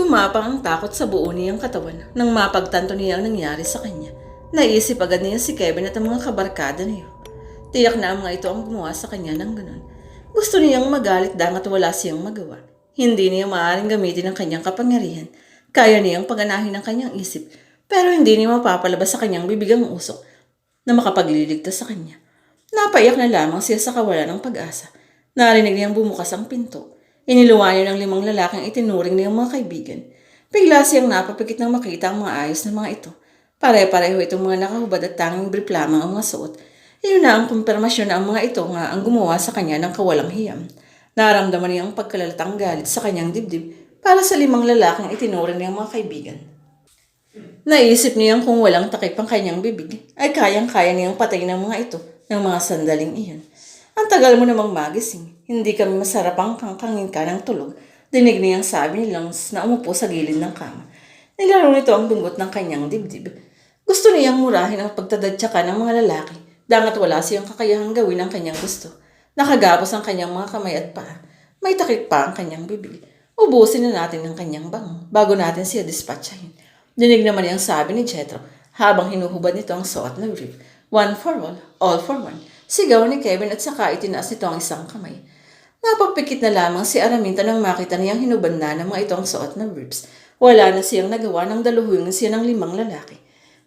Gumapang ang takot sa buo niyang katawan nang mapagtanto niya ang nangyari sa kanya. Naisip agad niya si Kevin at ang mga kabarkada niya. Tiyak na ang mga ito ang gumawa sa kanya ng ganun. Gusto niyang magalit dangat wala siyang magawa. Hindi niya maaaring gamitin ang kanyang kapangyarihan. Kaya niyang paganahin ang kanyang isip, pero hindi niya mapapalabas sa kanyang bibig ang usok na makapagliligtas sa kanya. Napaiyak na lamang siya sa kawalan ng pag-asa. Narinig niyang bumukas ang pinto. Iniluwa niya ng 5 lalaking itinuring niyang mga kaibigan. Bigla siyang napapikit nang makita ang mga ayos na mga ito. Pare-pareho itong mga nakahubad at tanging brief lamang ang mga suot. Iyon na ang kumpirmasyon na ang mga ito nga ang gumawa sa kanya ng kawalang hiyam. Naramdaman niya ang pagkalalatang galit sa kanyang dibdib para sa 5 lalaking itinuring niyang mga kaibigan. Naisip niyang kung walang takip ang kanyang bibig, ay kayang-kaya niyang patayin ang mga ito ng mga sandaling iyon. Ang tagal mo namang magising, hindi kami masarapang kangkangin ka ng tulog, dinig niyang sabi ni Lance na umupo sa gilid ng kama. Nilaro nito ang bungot ng kanyang dibdib. Gusto niyang murahin ang pagtadadsaka ng mga lalaki, dangat wala siyang kakayahang gawin ang kanyang gusto. Nakagapos ang kanyang mga kamay at paa. May takip pa ang kanyang bibig. Ubusin na natin ang kanyang bango bago natin siya dispatchahin. Dinig naman niyang sabi ni Jethro habang hinuhubad nito ang suot na brief. One for all for one. Sigaw ni Kevin at saka itinaas nito ang isang kamay. Napapikit na lamang si Araminta nang makita niyang hinubad na ng mga itong suot na briefs. Wala na siyang nagawa nang daluhuyong siya ng 5 lalaki.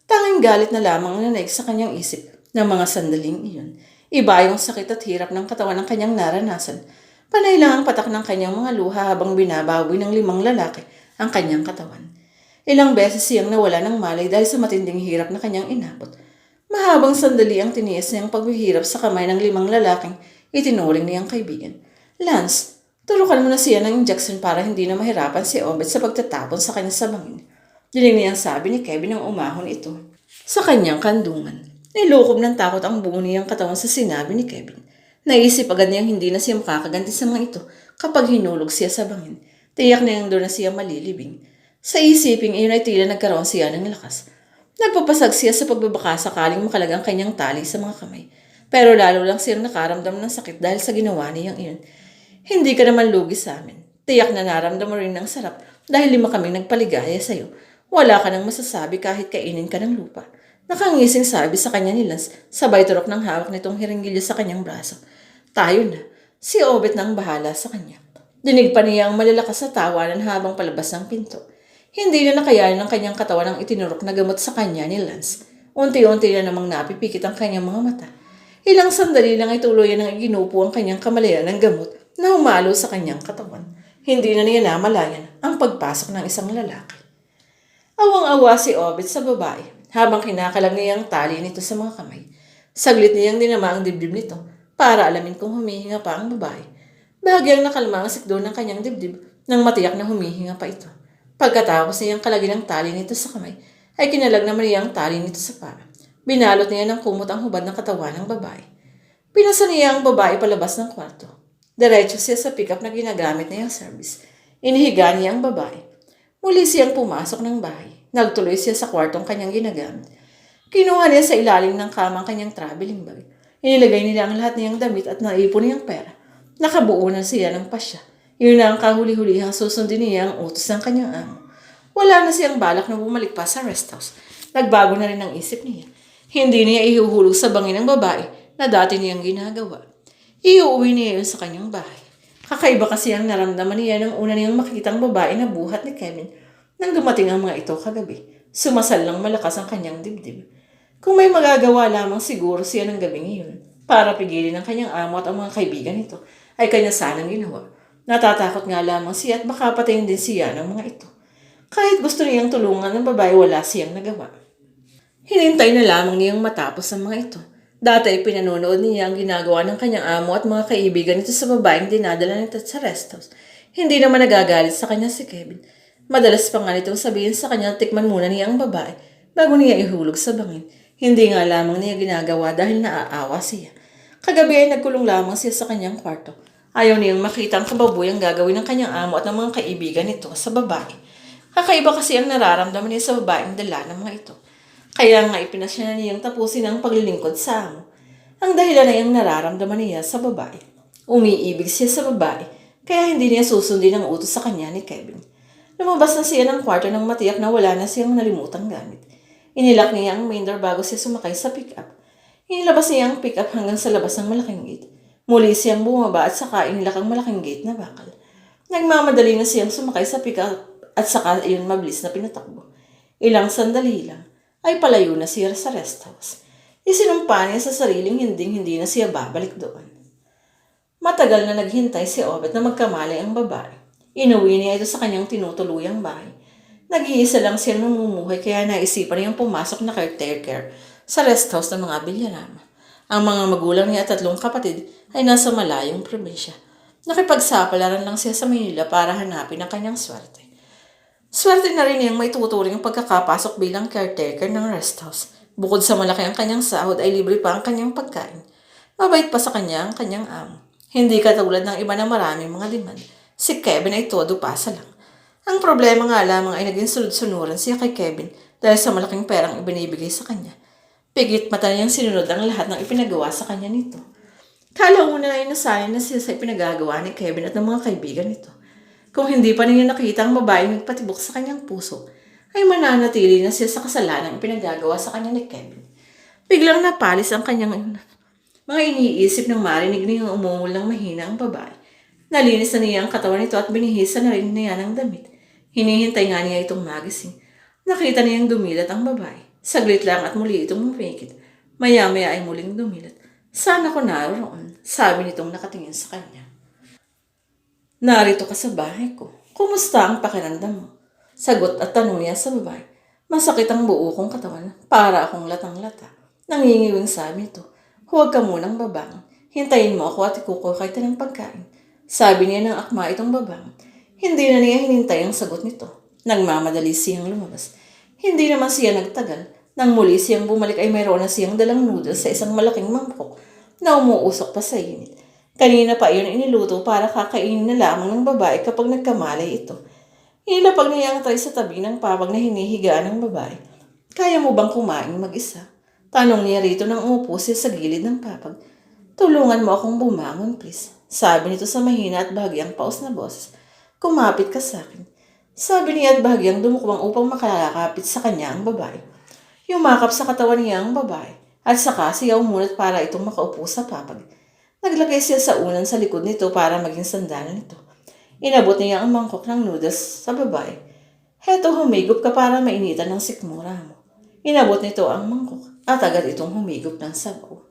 Tanging galit na lamang ang nanaig sa kanyang isip ng mga sandaling iyon. Iba yung sakit at hirap ng katawan ng kanyang naranasan. Panay lang ang patak ng kanyang mga luha habang binabawi ng 5 lalaki ang kanyang katawan. Ilang beses siyang nawala ng malay dahil sa matinding hirap na kanyang inabot. Mahabang sandali ang tiniis niyang paghihirap sa kamay ng 5 lalaking itinuring niyang kaibigan. Lance, tulukan mo na siya ng injection para hindi na mahirapan si Obed sa pagtatapon sa kanya sa bangin. Dinig niyang sabi ni Kevin nang umahon ito sa kanyang kandungan. Nilukob ng takot ang buo niyang katawan sa sinabi ni Kevin. Naisip agad niyang hindi na siya makakaganti sa mga ito kapag hinulog siya sa bangin. Tiyak na yung doon na siya malilibing. Sa isiping iyon ay tila nagkaroon siya ng lakas. Nagpapasag siya sa pagbabaka sakaling makalag ang kanyang tali sa mga kamay. Pero lalo lang siyang nakaramdam ng sakit dahil sa ginawa niyang iyon. Hindi ka naman lugi sa amin. Tiyak na naramdam mo rin ng sarap dahil 5 kaming nagpaligaya sa iyo. Wala ka nang masasabi kahit kainin ka ng lupa. Nakangising sabi sa kanya ni Lance, sabay turok ng hawak nitong hiringgilyo sa kanyang braso. Tayo na. Si Obet na ang bahala sa kanya. Dinig pa niya ang malalakas na tawanan habang palabas ng pinto. Hindi na nakayanan ng kanyang katawan ang itinurok na gamot sa kanya ni Lance. Unti-unti na namang napipikit ang kanyang mga mata. Ilang sandali lang ay tuluyan ang iginupo ang kanyang kamalayan ng gamot na humalo sa kanyang katawan. Hindi na niya namalayan ang pagpasok ng isang lalaki. Awang-awa si Obed sa babae habang kinakalang niya ang tali nito sa mga kamay. Saglit niyang dinama ang dibdib nito para alamin kung humihinga pa ang babae. Bahagyang nakalma ang sikdo ng kanyang dibdib nang matiyak na humihinga pa ito. Pagkatapos niyang kalagin ang tali nito sa kamay, ay kinalag naman niya ang tali nito sa paa. Binalot niya ng kumot ang hubad ng katawan ng babae. Pinasa niya ang babae palabas ng kwarto. Diretso siya sa pick-up na ginagamit niyang service. Inihiga niya ang babae. Muli siyang pumasok ng bahay. Nagtuloy siya sa kwartong kanyang ginagamit. Kinuha niya sa ilalim ng kama ang kanyang traveling bag. Inilagay nila ang lahat niyang damit at naipon niyang pera. Nakabuo na siya ng pasya. Yun na ang kahuli-hulihang susundin niya ang utos ng kanyang amo. Wala na siyang balak na bumalik pa sa rest house. Nagbago na rin ang isip niya. Hindi niya ihuhulog sa bangin ng babae na dati niyang ginagawa. Iuwi niya yun sa kanyang bahay. Kakaiba kasi ang naramdaman niya nang una niyang makitang babae na buhat ni Kevin nang dumating ang mga ito kagabi. Sumasal lang malakas ang kanyang dibdib. Kung may magagawa lamang siguro siya ng gabing iyon para pigilin ang kanyang amo at ang mga kaibigan nito, ay kanya sanang ginawa. Natatakot nga lamang siya at baka patayin din siya ng mga ito. Kahit gusto niyang tulungan ng babae, wala siyang nagawa. Hinintay na lamang niyang matapos ang mga ito. Dati ay pinanonood niya ang ginagawa ng kanyang amo at mga kaibigan nito sa babaeng dinadala nito sa rest house. Hindi naman nagagalit sa kanya si Kevin. Madalas pa nga nitong sabihin sa kanya tikman muna niya ang babae bago niya ihulog sa bangin. Hindi nga lamang niya ginagawa dahil naaawa siya. Kagabi ay nagkulong lamang siya sa kanyang kwarto. Ayaw niyang makita ang kababuyang gagawin ng kanyang amo at ng mga kaibigan nito sa babae. Kakaiba kasi ang nararamdaman niya sa babaeng dala ng mga ito. Kaya nga ipinasya na niyang tapusin ang paglilingkod sa amo. Ang dahilan ay ang nararamdaman niya sa babae. Umiibig siya sa babae, kaya hindi niya susundin ang utos sa kanya ni Kevin. Lumabas na siya ng kwarto nang matiyak na wala na siyang nalimutang gamit. Inilak niya ang main door bago siya sumakay sa pick-up. Inilabas niya ang pick-up hanggang sa labas ng malaking gate. Muli siyang bumaba at saka inilak ang malaking gate na bakal. Nagmamadali na siyang sumakay sa pick-up at saka iyon mabilis na pinatakbo. Ilang sandali lang ay palayo na siya sa rest house. Isinumpa niya sa sariling hindi na siya babalik doon. Matagal na naghintay si Obet na magkamalay ang babae. Inuwi niya ito sa kanyang tinutuluyang bahay. Nag-iisa lang siya namumuhay kaya naisipan niyang pumasok na caretaker sa rest house ng mga Villarama. Ang mga magulang niya at 3 kapatid ay nasa malayong probinsya. Nakipagsapalaran lang siya sa Manila para hanapin ang kanyang swerte. Swerte na rin niyang may tuturing ang pagkakapasok bilang caretaker ng rest house. Bukod sa malaki ang kanyang sahod ay libre pa ang kanyang pagkain. Mabait pa sa kanya ang kanyang amo. Hindi katulad ng iba na maraming mga demand. Si Kevin ay todo pasa lang. Ang problema nga lamang ay naging sunod-sunuran siya kay Kevin dahil sa malaking perang ibinibigay sa kanya. Pigit mata niyang sinunod ang lahat ng ipinagawa sa kanya nito. Kala una ay nasanay na siya sa ipinagagawa ni Kevin at ng mga kaibigan nito. Kung hindi pa niya nakita ang babaeng nagpatibok sa kanyang puso, ay mananatili na siya sa kasalanang ipinagagawa sa kanya ni Kevin. Biglang napalis ang kanyang mga iniisip nang marinig niyang umungol ng mahina ang babae. Nalinis na niya ang katawan nito at binihisa na rin niya ng damit. Hinihintay nga niya itong magising. Nakita niyang dumilat ang babae. Saglit lang at muli itong mumikit. Maya-maya ay muling dumilat. Sana ko naroon, sabi nitong nakatingin sa kanya. Narito ka sa bahay ko. Kumusta ang pakiramdam mo? Sagot at tanong niya sa babae. Masakit ang buo kong katawan. Para akong latang-lata. Nangingiwing sabi nito. Huwag ka munang babang. Hintayin mo ako at ikukuha kita ng pagkain. Sabi niya ng akma itong babang. Hindi na niya hinintay ang sagot nito. Nagmamadali siyang lumabas. Hindi naman siya nagtagal. Nang muli siyang bumalik ay mayroon na siyang dalang noodles sa isang malaking mangkok na umuusok pa sa init. Kanina pa iyon iniluto para kakainin na lamang ng babae kapag nagkamalay ito. Inilapag niya ang tray sa tabi ng papag na hinihigaan ng babae. Kaya mo bang kumain mag-isa? Tanong niya rito nang umupo siya sa gilid ng papag. Tulungan mo akong bumangon, please. Sabi nito sa mahina at bahagyang paus na boses. Kumapit ka sa akin. Sabi niya at bahagyang dumukwang upang makalakapit sa kanya ang babae. Yumakap sa katawan niya ang babae at saka siya umunat para itong makaupo sa papag. Naglagay siya sa unan sa likod nito para maging sandalan nito. Inabot niya ang mangkok ng noodles sa babae. Heto, humigop ka para mainitan ng sikmura mo. Inabot nito ang mangkok at agad itong humigop ng sabaw.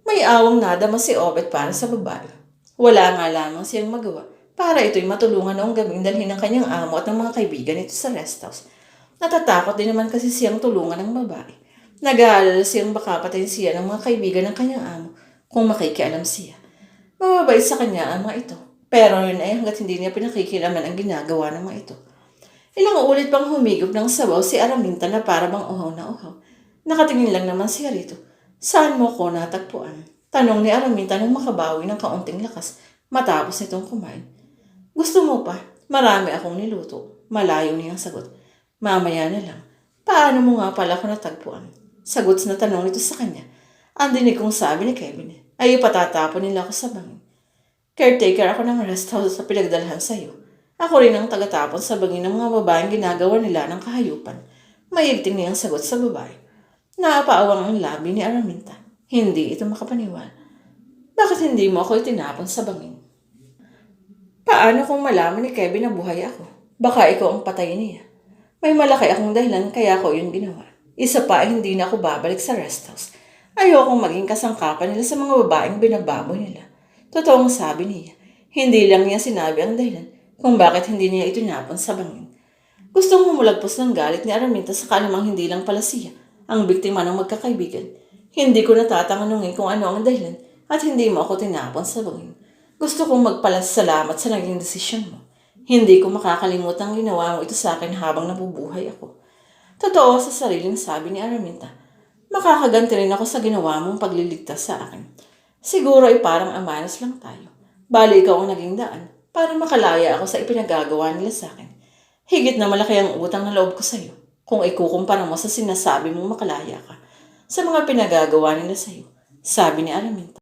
May awang nadama si Obet para sa babae. Wala nga lamang siyang magawa para ito'y matulungan noong gabing dalhin ng kanyang amo at ng mga kaibigan nito sa rest house. Natatakot din naman kasi siyang tulungan ng babae. Nag-aalala siyang baka patayin siya ng mga kaibigan ng kanyang amo kung makikialam siya. Mababait sa kanya ang mga ito. Pero yun ay hanggat hindi niya pinakikilaman ang ginagawa ng mga ito. Ilang ulit pang humigop ng sabaw si Araminta na para bang uhaw na uhaw. Nakatingin lang naman siya rito. Saan mo ko natagpuan? Tanong ni Araminta nang makabawi ng kaunting lakas matapos nitong kumain. Gusto mo pa? Marami akong niluto. Malayo niyang sagot. Mamaya na lang. Paano mo nga pala ako natagpuan? Sagot na tanong nito sa kanya. Ang dinig kong sabi ni Kevin ay ipatatapon nila ako sa bangin. Caretaker ako ng rest house sa pinagdalhan sa iyo. Ako rin ang tagatapon sa bangin ng mga babaeng ginagawa nila ng kahayupan. Mayigting niyang sagot sa babae. Naapaawang ang labi ni Araminta. Hindi ito makapaniwala. Bakit hindi mo ako itinapon sa bangin? Paano kung malaman ni Kevin na buhay ako? Baka ikaw ang patay niya. May malaki akong dahilan kaya ako yung ginawa. Isa pa ay hindi na ako babalik sa rest house. Ayokong maging kasangkapan nila sa mga babaeng binababoy nila. Totoong sabi niya. Hindi lang niya sinabi ang dahilan kung bakit hindi niya itinapon sa bangin. Gustong humulagpos ng galit ni Araminta sa kanamang hindi lang pala siya ang biktima ng magkakaibigan. Hindi ko natatanungin kung ano ang dahilan at hindi mo ako tinapon sa bangin. Gusto kong magpalasalamat sa naging desisyon mo. Hindi ko makakalimutang ginawa mo ito sa akin habang nabubuhay ako. Totoo sa sariling sabi ni Araminta. Makakaganti rin ako sa ginawa mong pagliligtas sa akin. Siguro ay parang amanas lang tayo. Bali ikaw ang naging daan para makalaya ako sa ipinagagawa nila sa akin. Higit na malaki ang utang na loob ko sa iyo kung ikukumpara mo sa sinasabi mong makalaya ka sa mga pinagagawa nila sa iyo, sabi ni Araminta.